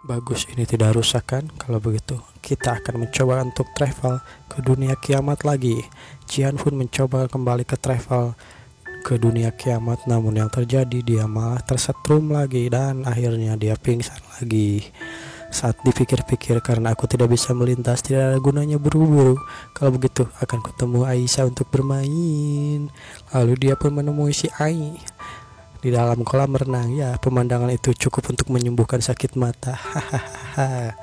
Bagus, ini tidak rusak kan? Kalau begitu, kita akan mencoba untuk travel ke dunia kiamat lagi. Jian pun mencoba kembali ke travel ke dunia kiamat, namun yang terjadi dia malah tersetrum lagi dan akhirnya dia pingsan lagi. Saat dipikir-pikir, karena aku tidak bisa melintas, tidak ada gunanya buru-buru. Kalau begitu, akan kutemu Aisyah untuk bermain. Lalu dia pun menemui si Ai di dalam kolam renang. Ya, pemandangan itu cukup untuk menyembuhkan sakit mata. Hahaha.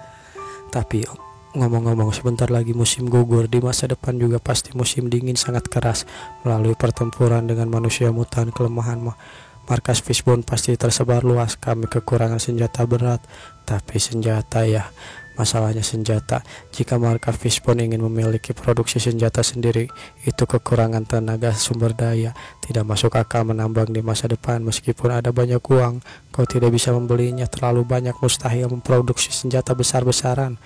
Tapi ngomong-ngomong, sebentar lagi musim gugur. Di masa depan juga pasti musim dingin sangat keras. Melalui pertempuran dengan manusia mutan, kelemahan markas Fishbone pasti tersebar luas. Kami kekurangan senjata berat. Tapi senjata ya, masalahnya senjata. Jika markas Fishbone ingin memiliki produksi senjata sendiri, itu kekurangan tenaga sumber daya. Tidak masuk akal menambang di masa depan. Meskipun ada banyak uang, kau tidak bisa membelinya. Terlalu banyak, mustahil memproduksi senjata besar-besaran.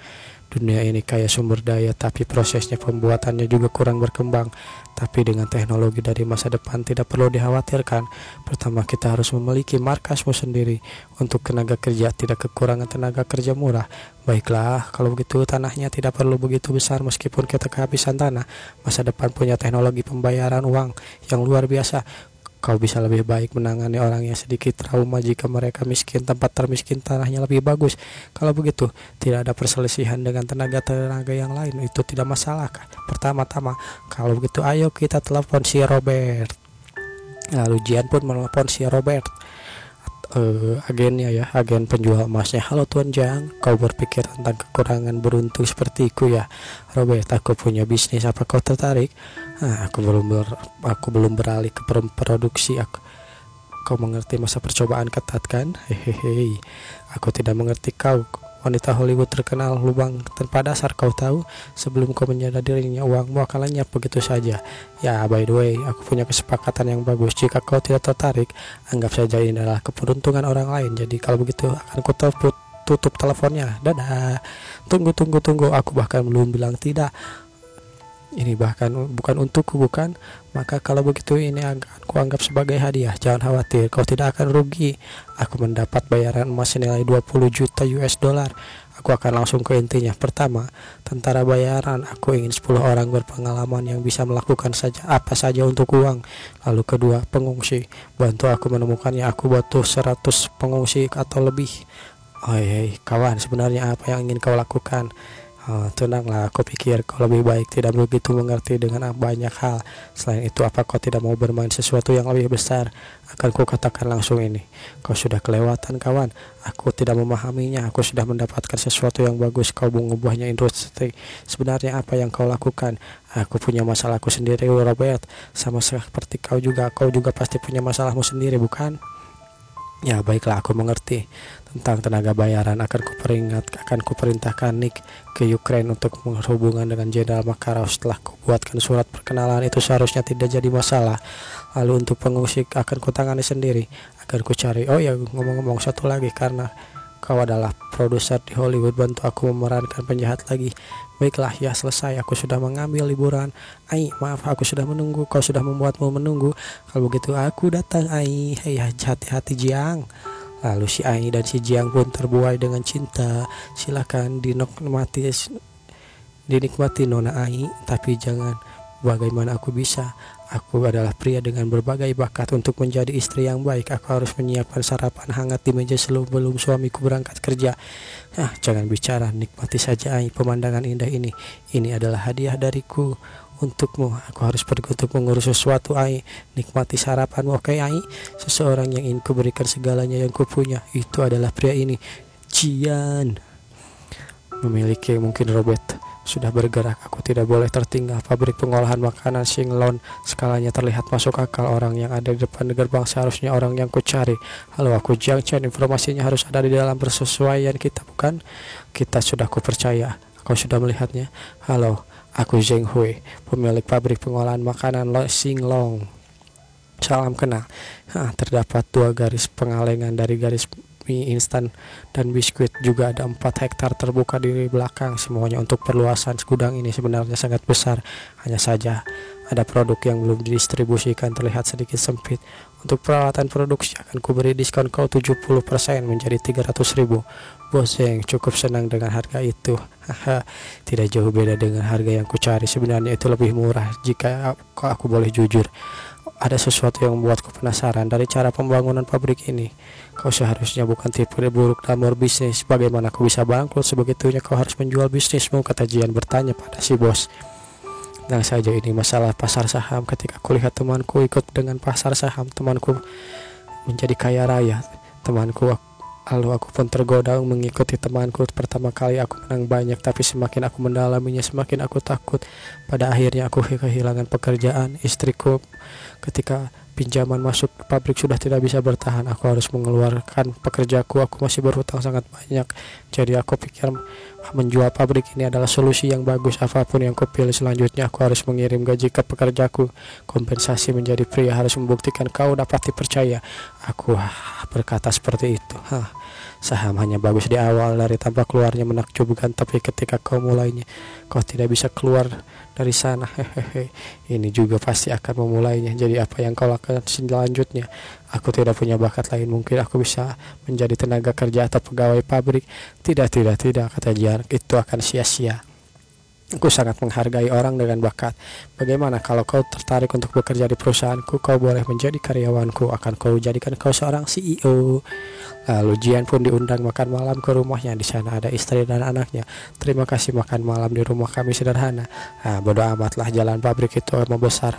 Dunia ini kaya sumber daya, tapi prosesnya pembuatannya juga kurang berkembang. Tapi dengan teknologi dari masa depan tidak perlu dikhawatirkan. Pertama, kita harus memiliki markasmu sendiri. Untuk tenaga kerja, tidak kekurangan tenaga kerja murah. Baiklah, kalau begitu tanahnya tidak perlu begitu besar. Meskipun kita kehabisan tanah, masa depan punya teknologi pembayaran uang yang luar biasa. Kau bisa lebih baik menangani orang yang sedikit trauma jika mereka miskin. Tempat termiskin tanahnya lebih bagus. Kalau begitu, tidak ada perselisihan dengan tenaga-tenaga yang lain. Itu tidak masalah. Pertama-tama, kalau begitu ayo kita telepon si Robert. Lalu Jian pun menelepon si Robert, agennya ya, agen penjual emasnya. Halo Tuan Jang, kau berpikir tentang kekurangan beruntung sepertiku ya? Robert, aku punya bisnis, apa kau tertarik? Aku belum beralih ke produksi. Kau mengerti masa percobaan ketat kan? Hehehe, aku tidak mengerti kau. Wanita Hollywood terkenal lubang tanpa dasar, kau tahu. Sebelum kau menyadarinya, uangmu akan lenyap begitu saja. Ya, by the way, aku punya kesepakatan yang bagus. Jika kau tidak tertarik, anggap saja ini adalah keberuntungan orang lain. Jadi kalau begitu akan tutup teleponnya. Dadah. Tunggu. Aku bahkan belum bilang tidak. Ini bahkan bukan untukku, bukan? Maka kalau begitu ini aku anggap sebagai hadiah. Jangan khawatir, kau tidak akan rugi. Aku mendapat bayaran emas senilai 20 juta US dollar. Aku akan langsung ke intinya. Pertama, tentara bayaran. Aku ingin 10 orang berpengalaman yang bisa melakukan apa saja untuk uang. Lalu kedua, pengungsi. Bantu aku menemukannya. Aku butuh 100 pengungsi atau lebih. Hei, kawan, sebenarnya apa yang ingin kau lakukan? Tenanglah, aku pikir kau lebih baik tidak begitu mengerti dengan banyak hal. Selain itu, apa kau tidak mau bermain sesuatu yang lebih besar? Akan ku katakan langsung ini. Kau sudah kelewatan, kawan. Aku tidak memahaminya. Aku sudah mendapatkan sesuatu yang bagus. Kau mengubahnya industri. Sebenarnya apa yang kau lakukan? Aku punya masalahku sendiri, Robert. Sama seperti kau juga. Kau juga pasti punya masalahmu sendiri, bukan? Ya, baiklah, aku mengerti. Tentang tenaga bayaran, akan kuperintahkan Nick ke Ukraine untuk berhubungan dengan Jenderal Makarov. Setelah kubuatkan surat perkenalan, itu seharusnya tidak jadi masalah. Lalu untuk pengungsi akan kutangani sendiri. Akan kucari. Oh ya, ngomong-ngomong satu lagi, karena kau adalah produser di Hollywood, bantu aku memerankan penjahat lagi. Baiklah, ya selesai. Aku sudah mengambil liburan. Ai, maaf, aku sudah menunggu. Kau sudah membuatmu menunggu. Kalau begitu aku datang, Ai. Hei, hati-hati Jiang. Lalu si Ai dan si Jiang pun terbuai dengan cinta. Silakan dinikmati Nona Ai, tapi jangan bagaimana aku bisa. Aku adalah pria dengan berbagai bakat. Untuk menjadi istri yang baik, aku harus menyiapkan sarapan hangat di meja sebelum suamiku berangkat kerja. Jangan bicara, nikmati saja Ai pemandangan indah ini. Ini adalah hadiah dariku untukmu. Aku harus pergi untuk mengurus sesuatu, Ai. Nikmati sarapanmu, oke Ai? Seseorang yang ingin kuberikan segalanya yang kupunya, itu adalah pria ini. Jian memiliki, mungkin Robert sudah bergerak. Aku tidak boleh tertinggal. Pabrik pengolahan makanan Singlon, skalanya terlihat masuk akal. Orang yang ada di depan gerbang seharusnya orang yang kucari. Halo, aku Jiang Chen. Informasinya harus ada di dalam persesuaian kita, bukan? Kita sudah kupercaya. Kau sudah melihatnya? Halo, aku Zheng Hui, pemilik pabrik pengolahan makanan Singlong. Salam kenal. Terdapat 2 garis pengalengan dari garis mie instan dan biskuit. Juga ada 4 hektar terbuka di belakang. Semuanya untuk perluasan gudang ini sebenarnya sangat besar. Hanya saja ada produk yang belum didistribusikan, terlihat sedikit sempit. Untuk peralatan produksi akan kuberi diskon kau 70% menjadi 300.000. Bos yang cukup senang dengan harga itu. Haha, tidak jauh beda dengan harga yang kucari. Sebenarnya itu lebih murah jika aku boleh jujur. Ada sesuatu yang membuatku penasaran dari cara pembangunan pabrik ini. Kau seharusnya bukan tipe buruk dalam berbisnis. Bagaimana kau bisa bangkrut sebegitunya? Kau harus menjual bisnismu, kata Jian bertanya pada si bos. Tenang saja, ini masalah pasar saham. Ketika kulihat temanku ikut dengan pasar saham, temanku menjadi kaya raya. Lalu aku pun tergoda mengikuti temanku. Pertama kali aku menang banyak, tapi semakin aku mendalaminya semakin aku takut. Pada akhirnya aku kehilangan pekerjaan. Istriku ketika pinjaman masuk pabrik sudah tidak bisa bertahan. Aku harus mengeluarkan pekerjaku. Aku masih berhutang sangat banyak. Jadi aku pikir menjual pabrik ini adalah solusi yang bagus. Apapun yang kupilih selanjutnya, aku harus mengirim gaji ke pekerjaku. Kompensasi menjadi pria harus membuktikan kau dapat dipercaya. Aku berkata seperti itu. Saham hanya bagus di awal, dari tanpa keluarnya menakjubkan, tapi ketika kau mulainya, kau tidak bisa keluar dari sana. Hehehe. Ini juga pasti akan memulainya. Jadi apa yang kau lakukan selanjutnya? Aku tidak punya bakat lain. Mungkin aku bisa menjadi tenaga kerja atau pegawai pabrik. Tidak, kata Jian. Itu akan sia-sia. Aku sangat menghargai orang dengan bakat. Bagaimana kalau kau tertarik untuk bekerja di perusahaanku? Kau boleh menjadi karyawanku. Akan kau jadikan kau seorang CEO. Lalu Jian pun diundang makan malam ke rumahnya. Di sana ada istri dan anaknya. Terima kasih, makan malam di rumah kami sederhana. Bodoh amatlah, jalan pabrik itu mau besar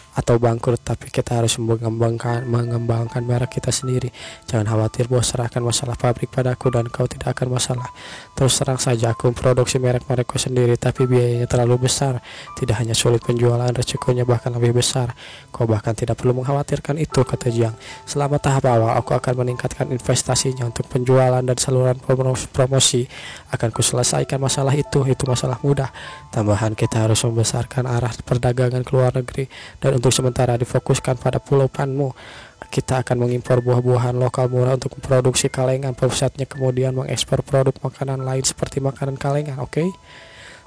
atau bangkrut, tapi kita harus mengembangkan merek kita sendiri. Jangan khawatir bos, serahkan masalah pabrik padaku dan kau tidak akan masalah. Terus terang saja aku memproduksi merek-merekku sendiri, tapi biayanya terlalu besar. Tidak hanya sulit penjualan, resikonya bahkan lebih besar. Kau bahkan tidak perlu mengkhawatirkan itu, kata Jiang. Selama tahap awal aku akan meningkatkan investasinya untuk penjualan dan saluran promosi. Akan kuselesaikan masalah itu masalah mudah. Tambahan kita harus membesarkan arah perdagangan ke luar negeri, dan untuk sementara difokuskan pada Pulau Panmu. Kita akan mengimpor buah-buahan lokal murah untuk memproduksi kalengan. Pusatnya kemudian mengekspor produk makanan lain seperti makanan kalengan, oke?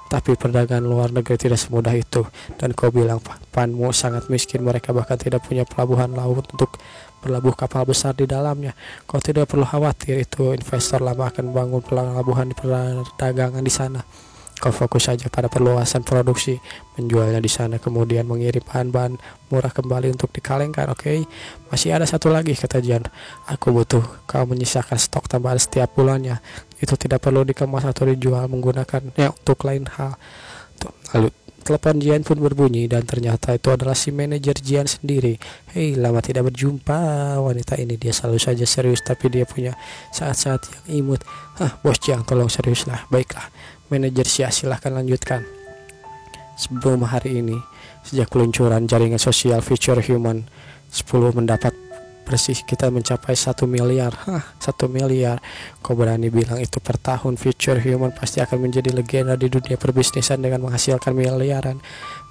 Tapi perdagangan luar negeri tidak semudah itu. Dan kau bilang Panmu sangat miskin, mereka bahkan tidak punya pelabuhan laut untuk berlabuh kapal besar di dalamnya. Kau tidak perlu khawatir, itu investor lama akan membangun pelabuhan di perdagangan di sana. Kau fokus saja pada perluasan produksi, menjualnya di sana, kemudian mengirim bahan-bahan murah kembali untuk dikalengkan, oke? Masih ada satu lagi, kata Jian. Aku butuh kau menyisakan stok tambahan setiap bulannya. Itu tidak perlu dikemas atau dijual, menggunakannya untuk lain hal. Lalu telepon Jian pun berbunyi, dan ternyata itu adalah si manajer Jian sendiri. Hei, lama tidak berjumpa. Wanita ini dia selalu saja serius, tapi dia punya saat-saat yang imut. Bos Jiang, tolong seriuslah. Baiklah, manajer Xia, silahkan lanjutkan. Sebelum hari ini, sejak peluncuran jaringan sosial Future Human 10 mendapat bersih, kita mencapai 1 miliar. 1 miliar. Kau berani bilang itu per tahun? Future Human pasti akan menjadi legenda di dunia perbisnisan dengan menghasilkan miliaran.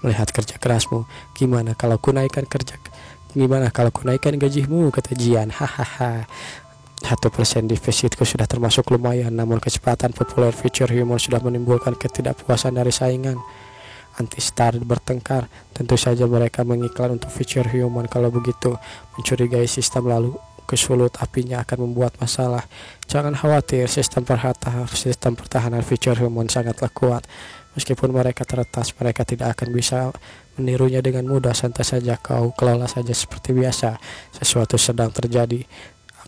Melihat kerja kerasmu, gimana kalau ku naikkan gajimu, kata Jian. 1% defisitku sudah termasuk lumayan, namun kecepatan populer Future Human sudah menimbulkan ketidakpuasan dari saingan. Anti-star bertengkar, tentu saja mereka mengiklan untuk Future Human. Kalau begitu, mencurigai sistem lalu kesulut apinya akan membuat masalah. Jangan khawatir, sistem pertahanan Future Human sangatlah kuat. Meskipun mereka teretas, mereka tidak akan bisa menirunya dengan mudah. Santai saja, kau kelola saja seperti biasa. Sesuatu sedang terjadi.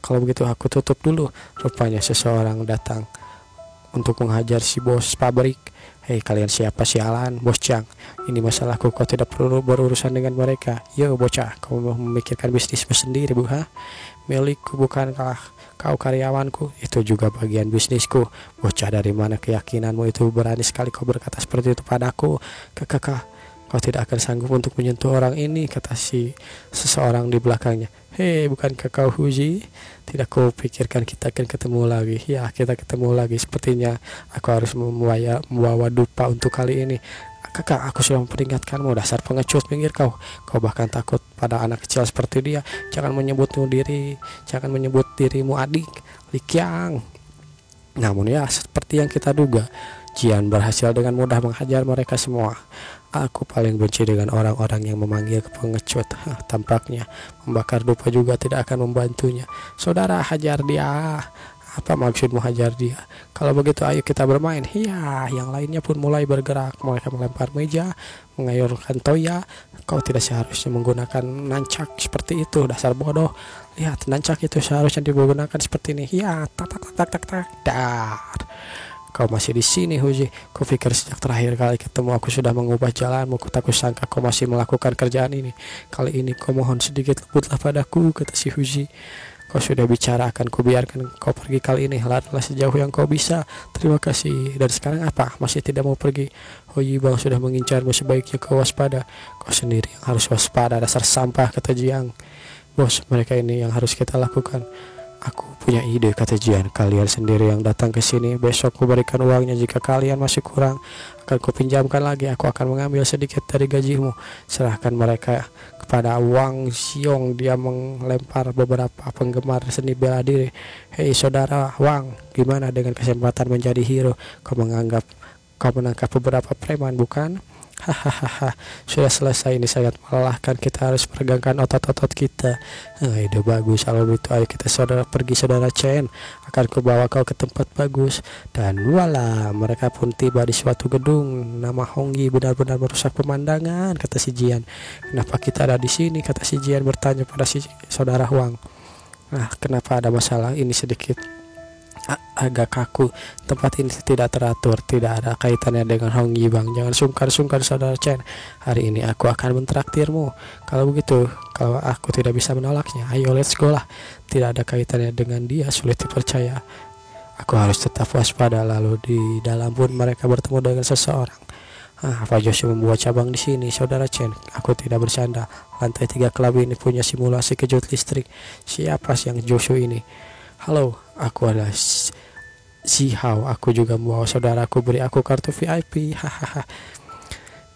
Kalau begitu aku tutup dulu. Rupanya seseorang datang untuk menghajar si bos pabrik. Hei, kalian siapa sialan? Bos Jiang, ini masalahku, kau tidak perlu berurusan dengan mereka. Yo bocah, kau mau memikirkan bisnismu sendiri, milikku, bukankah kau karyawanku? Itu juga bagian bisnisku. Bocah, dari mana keyakinanmu itu? Berani sekali kau berkata seperti itu padaku. Kau tidak akan sanggup untuk menyentuh orang ini, kata seseorang di belakangnya. Hei, bukankah kau Huji? Tidak kau pikirkan kita akan ketemu lagi? Ya, kita ketemu lagi. Sepertinya aku harus membawa dupa untuk kali ini. Kakak, aku sudah memperingatkanmu, dasar pengecut, minggir kau. Kau bahkan takut pada anak kecil seperti dia. Jangan menyebut dirimu adik, Likyang. Namun ya, seperti yang kita duga, Jian berhasil dengan mudah menghajar mereka semua. Aku paling benci dengan orang-orang yang memanggil pengecut. Tampaknya membakar dupa juga tidak akan membantunya. Saudara, hajar dia. Apa maksudmu hajar dia? Kalau begitu ayo kita bermain. Ya, yang lainnya pun mulai bergerak. Mereka melempar meja, mengayunkan toya. Kau tidak seharusnya menggunakan nancak seperti itu, dasar bodoh. Lihat, nancak itu seharusnya digunakan seperti ini. Ya, tak tak tak tak tak. Dar. Kau masih di sini, Huji. Kupikir sejak terakhir kali ketemu aku sudah mengubah jalanmu. Tak kusangka kau masih melakukan kerjaan ini. Kali ini kau mohon sedikit lembutlah padaku, kata si Huji. Kau sudah bicara, akan kubiarkan kau pergi kali ini. Larilah sejauh yang kau bisa. Terima kasih. Dan sekarang apa? Masih tidak mau pergi? Huji Bang sudah mengincarmu, sebaiknya kau waspada. Kau sendiri yang harus waspada, dasar sampah, kata Jiang. Bos, mereka ini yang harus kita lakukan. Aku punya ide, kata Jian. Kalian sendiri yang datang ke sini. Besok ku berikan uangnya. Jika kalian masih kurang, akan ku pinjamkan lagi. Aku akan mengambil sedikit dari gajimu. Serahkan mereka kepada Wang Xiong. Dia melempar beberapa penggemar seni bela diri. Hei saudara Wang, gimana dengan kesempatan menjadi hero? Kau menangkap beberapa preman, bukan? Hahaha, sudah selesai. Ini sangat melelahkan. Kita harus meregangkan otot-otot kita. Ide bagus. Kalau begitu ayo kita pergi saudara Chen. Akan kubawa kau ke tempat bagus. Dan wala, mereka pun tiba di suatu gedung. Nama Hongyi benar-benar merusak pemandangan, kata si Jian. Kenapa kita ada di sini? Kata si Jian bertanya pada si saudara Huang. Nah, kenapa ada masalah ini sedikit agak kaku. Tempat ini tidak teratur, tidak ada kaitannya dengan Hongyi Bang. Jangan sungkan-sungkan saudara Chen. Hari ini aku akan mentraktirmu. Kalau begitu, kalau aku tidak bisa menolaknya, ayo let's go lah. Tidak ada kaitannya dengan dia, sulit dipercaya. Aku harus tetap waspada. Lalu di dalam pun mereka bertemu dengan seseorang. Apa Joshua membuat cabang di sini, saudara Chen? Aku tidak bercanda. Lantai 3 klub ini punya simulasi kejut listrik. Siapa sih yang Joshua ini? Halo, aku adalah Si Hao. Aku juga membawa saudaraku. Beri aku kartu VIP. Hahaha.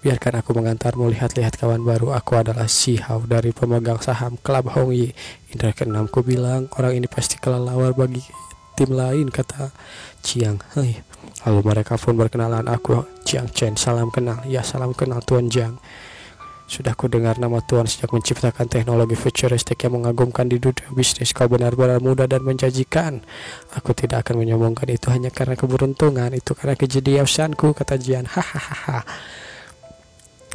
Biarkan aku mengantarmu lihat-lihat kawan baru. Aku adalah Si Hao dari pemegang saham klub Hongyi. Indra keenam, ku bilang orang ini pasti kelelawar bagi tim lain, kata Chiang. Lalu mereka pun berkenalan. Aku Chiang Chen. Salam kenal. Ya, salam kenal Tuan Jiang. Sudah ku dengar nama Tuan sejak menciptakan teknologi futuristik yang mengagumkan di dunia bisnis. Kau benar-benar muda dan menjanjikan. Aku tidak akan menyombongkan itu hanya karena keberuntungan. Itu karena kejeniusanku, kata Jian. Hahaha.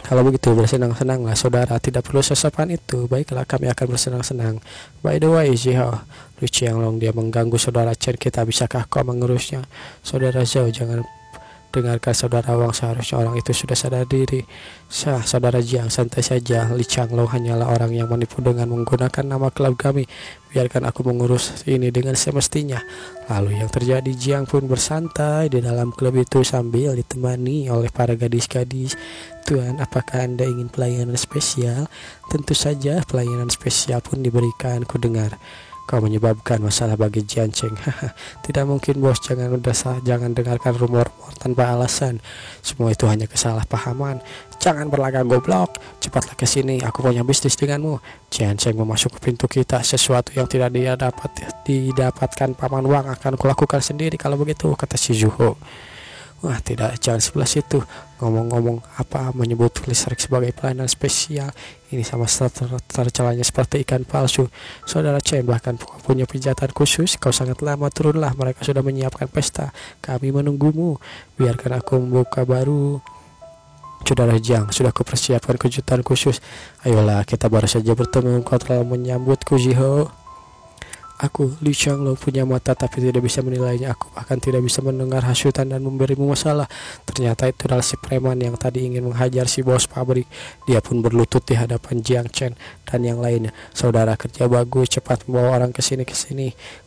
Kalau begitu bersenang-senanglah saudara. Tidak perlu sesopan itu. Baiklah, kami akan bersenang-senang. By the way, Zhao, Lu Qianglong, dia mengganggu saudara Chen kita. Bisakah kau mengurusnya? Saudara Zhao, jangan dengarkan saudara Wang. Seharusnya orang itu sudah sadar diri. Saudara Jiang, santai saja. Li Changlong hanyalah orang yang menipu dengan menggunakan nama klub kami. Biarkan aku mengurus ini dengan semestinya. Lalu yang terjadi, Jiang pun bersantai di dalam klub itu sambil ditemani oleh para gadis-gadis. Tuan, apakah Anda ingin pelayanan spesial? Tentu saja pelayanan spesial pun diberikan. Ku dengar kau menyebabkan masalah bagi Jian Cheng. Tidak mungkin bos, jangan dengarkan rumor-rumor tanpa alasan. Semua itu hanya kesalahpahaman. Jangan berlagak goblok. Cepatlah ke sini, aku punya bisnis denganmu. Jian Cheng memasuki pintu kita. Sesuatu yang tidak didapatkan Paman Wang akan kulakukan sendiri kalau begitu, kata si Zuho. Wah, tidak, jangan sebelah situ. Ngomong-ngomong, apa menyebut listrik sebagai pelayanan spesial? Ini sama tercelanya seperti ikan palsu. Saudara Chen bahkan punya pijatan khusus. Kau sangat lama, turunlah. Mereka sudah menyiapkan pesta. Kami menunggumu. Biarkan aku membuka baru. Saudara Jiang, sudah kupersiapkan kejutan khusus. Ayolah, kita baru saja bertemu. Kau telah menyambutku, Zhiho. Aku, Li Changlong, punya mata tapi tidak bisa menilainya. Aku bahkan tidak bisa mendengar hasutan dan memberimu masalah. Ternyata itu adalah si preman yang tadi ingin menghajar si bos pabrik. Dia pun berlutut di hadapan Jiang Chen dan yang lainnya. Saudara, kerja bagus, cepat membawa orang ke sini.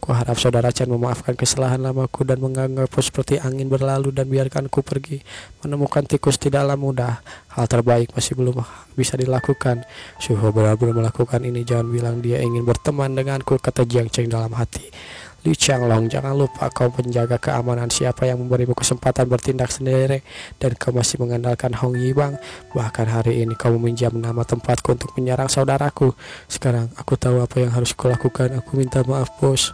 Ku harap saudara Chen memaafkan kesalahan lamaku dan menganggapku seperti angin berlalu dan biarkan ku pergi. Menemukan tikus tidaklah mudah. Hal terbaik masih belum bisa dilakukan. Suho benar-benar melakukan ini. Jangan bilang dia ingin berteman denganku, kata Jiang Chen dalam hati. Liu Qianglong, jangan lupa kau menjaga keamanan. Siapa yang memberimu kesempatan bertindak sendiri? Dan kau masih mengandalkan Hong Yibang? Bahkan hari ini kau meminjam nama tempatku untuk menyerang saudaraku. Sekarang aku tahu apa yang harus kulakukan. Aku minta maaf, bos.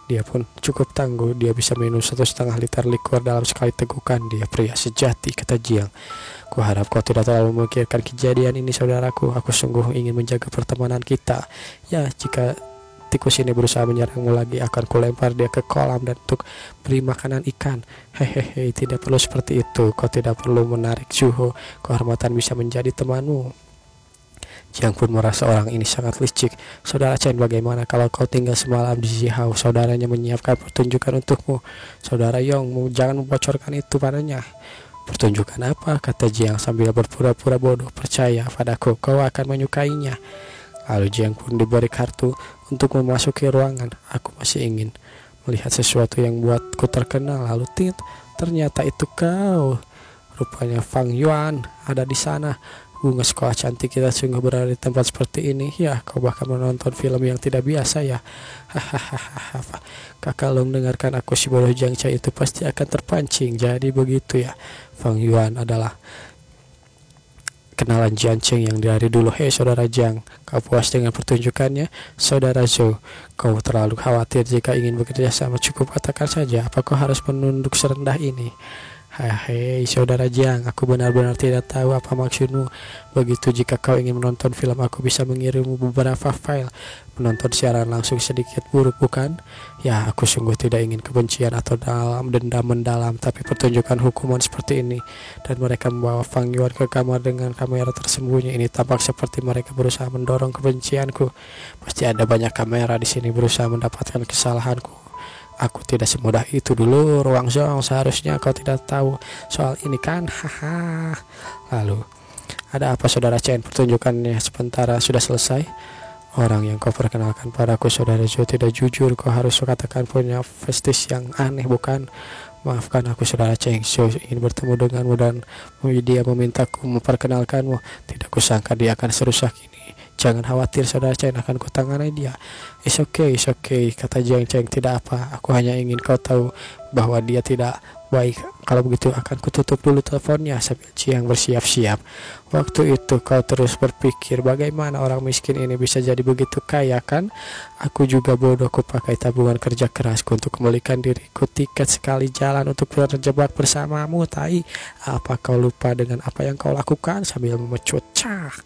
Dia pun cukup tangguh, dia bisa minum 1,5 liter likur dalam sekali tegukan. Dia pria sejati, kata Jiang. Kuharap kau tidak terlalu memikirkan kejadian ini, saudaraku. Aku sungguh ingin menjaga pertemanan kita. Ya, jika tikus ini berusaha menyerangmu lagi, akan kulempar dia ke kolam dan untuk beri makanan ikan. Hehehe, tidak perlu seperti itu. Kau tidak perlu menarik suhu. Kehormatan bisa menjadi temanmu. Jiang pun merasa orang ini sangat licik. Saudara Chen, bagaimana kalau kau tinggal semalam di Zihao? Saudaranya menyiapkan pertunjukan untukmu. Saudara Yong, jangan membocorkan itu padanya. Pertunjukan apa? Kata Jiang sambil berpura-pura bodoh. Percaya padaku, kau akan menyukainya. Lalu Jiang pun diberi kartu untuk memasuki ruangan. Aku masih ingin melihat sesuatu yang buatku terkenal. Lalu ternyata itu kau. Rupanya Fang Yuan ada di sana. Bunga sekolah cantik kita sungguh berada di tempat seperti ini. Ya, kau bahkan menonton film yang tidak biasa ya. Hahaha. Kakak Long, dengarkan aku, si bodoh Jiang Chai itu pasti akan terpancing. Jadi begitu ya. Fang Yuan adalah kenalan Jiang Cheng yang dari dulu. Hei saudara Jiang, kau puas dengan pertunjukannya? Saudara Zhou, kau terlalu khawatir. Jika ingin bekerja sama cukup katakan saja. Apa kau harus menunduk serendah ini? Hei saudara Jiang, aku benar-benar tidak tahu apa maksudmu. Begitu, jika kau ingin menonton film, aku bisa mengirimmu beberapa file. Menonton siaran langsung sedikit buruk, bukan? Ya, aku sungguh tidak ingin kebencian atau dendam mendalam, tapi pertunjukan hukuman seperti ini. Dan mereka membawa Fang Yuan ke kamar dengan kamera tersembunyi. Ini tampak seperti mereka berusaha mendorong kebencianku. Pasti ada banyak kamera di sini berusaha mendapatkan kesalahanku. Aku tidak semudah itu dulu, Ruang Zhong. Seharusnya kau tidak tahu soal ini kan? Haha. Lalu, ada apa saudara Chen? Pertunjukannya sementara sudah selesai. Orang yang kau perkenalkan padaku, saudara Zhou, tidak jujur. Kau harus katakan punya festis yang aneh, bukan? Maafkan aku, saudara Cheng. Zhou ingin bertemu denganmu dan dia memintaku memperkenalkanmu. Tidak kusangka dia akan serusak ini. Jangan khawatir, saudara Chen, akan kutangani dia. It's okay, kata Jiang Cheng. Tidak apa, aku hanya ingin kau tahu bahwa dia tidak baik. Kalau begitu akan kututup dulu teleponnya sambil Jiang bersiap-siap. Waktu itu kau terus berpikir, bagaimana orang miskin ini bisa jadi begitu kaya kan? Aku juga bodoh, ku pakai tabungan kerja kerasku untuk kembalikan diriku tiket sekali jalan untuk terjebak bersamamu, tai. Apa kau lupa dengan apa yang kau lakukan? Sambil memecut, cak.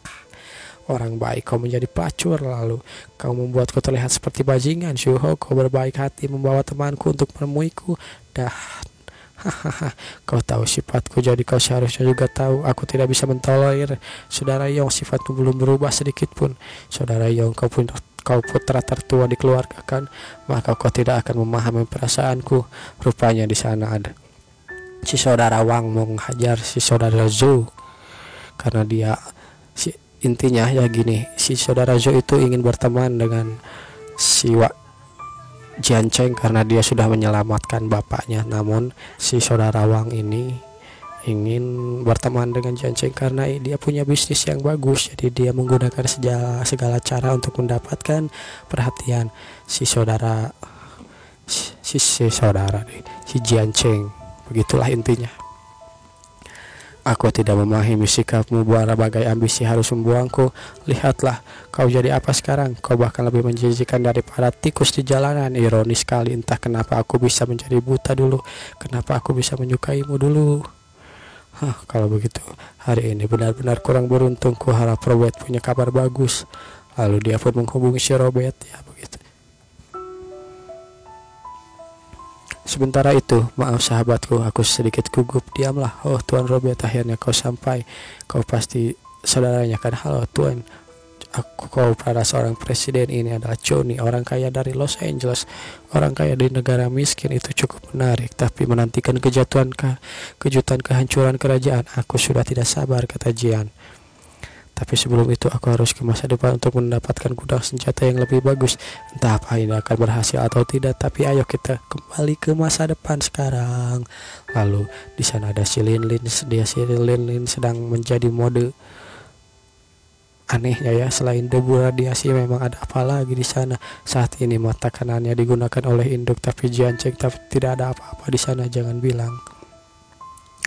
Orang baik kau menjadi pelacur, lalu kau membuatku terlihat seperti bajingan. Shuho, kau berbaik hati membawa temanku untuk menemuiku. Dah, hahaha, kau tahu sifatku, jadi kau seharusnya juga tahu aku tidak bisa mentolerir. Saudara Yong, sifatmu belum berubah sedikit pun. Saudara Yong, kau putra tertua di keluarga kan? Maka kau tidak akan memahami perasaanku. Rupanya di sana ada si saudara Wang mau menghajar si saudara Zhou karena dia intinya ya gini, si saudara Zhou itu ingin berteman dengan si Jiang Cheng karena dia sudah menyelamatkan bapaknya. Namun si saudara Wang ini ingin berteman dengan Jiang Cheng karena dia punya bisnis yang bagus. Jadi dia menggunakan segala cara untuk mendapatkan perhatian si Jiang Cheng. Begitulah intinya. Aku tidak memahami sikapmu, bagai ambisi harus membuangku. Lihatlah, kau jadi apa sekarang? Kau bahkan lebih menjijikan daripada tikus di jalanan. Ironis sekali, entah kenapa aku bisa menjadi buta dulu. Kenapa aku bisa menyukaimu dulu? Kalau begitu, hari ini benar-benar kurang beruntung. Ku harap Robert punya kabar bagus. Lalu dia pun menghubungi si Robert, ya begitu. Sementara itu, maaf sahabatku, aku sedikit gugup. Diamlah. Oh, Tuan Robert, akhirnya kau sampai. Kau pasti saudaranya kan? Halo Tuan, kau pada seorang presiden. Ini adalah Johnny, orang kaya dari Los Angeles. Orang kaya di negara miskin itu cukup menarik, tapi menantikan kejutan kehancuran kerajaan. Aku sudah tidak sabar, kata Jian. Tapi sebelum itu aku harus ke masa depan untuk mendapatkan gudang senjata yang lebih bagus. Entah apa ini akan berhasil atau tidak, tapi ayo kita kembali ke masa depan sekarang. Lalu di sana ada si Lin Lin sedang menjadi mode Anehnya ya, selain debu radiasi memang ada apa lagi di sana? Saat ini mata kanannya digunakan oleh induk, tapi Jian cek tapi tidak ada apa-apa di sana. Jangan bilang.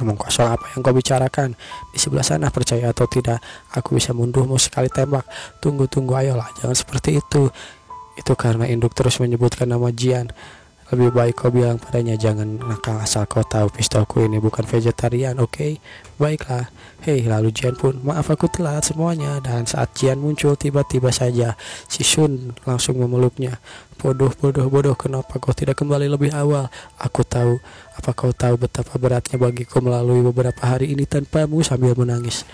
Ngomong kosong, apa yang kau bicarakan? Di sebelah sana, percaya atau tidak, aku bisa munduhmu sekali tembak. Tunggu, ayolah, jangan seperti itu. Itu karena induk terus menyebutkan nama Jian. Lebih baik kau bilang padanya, jangan nakal, asal kau tahu pistolku ini bukan vegetarian, oke? Baiklah. Hei, lalu Jian pun, maaf aku telat semuanya. Dan saat Jian muncul, tiba-tiba saja si Shun langsung memeluknya. Bodoh, kenapa kau tidak kembali lebih awal? Aku tahu, apa kau tahu betapa beratnya bagiku melalui beberapa hari ini tanpamu? Sambil menangis.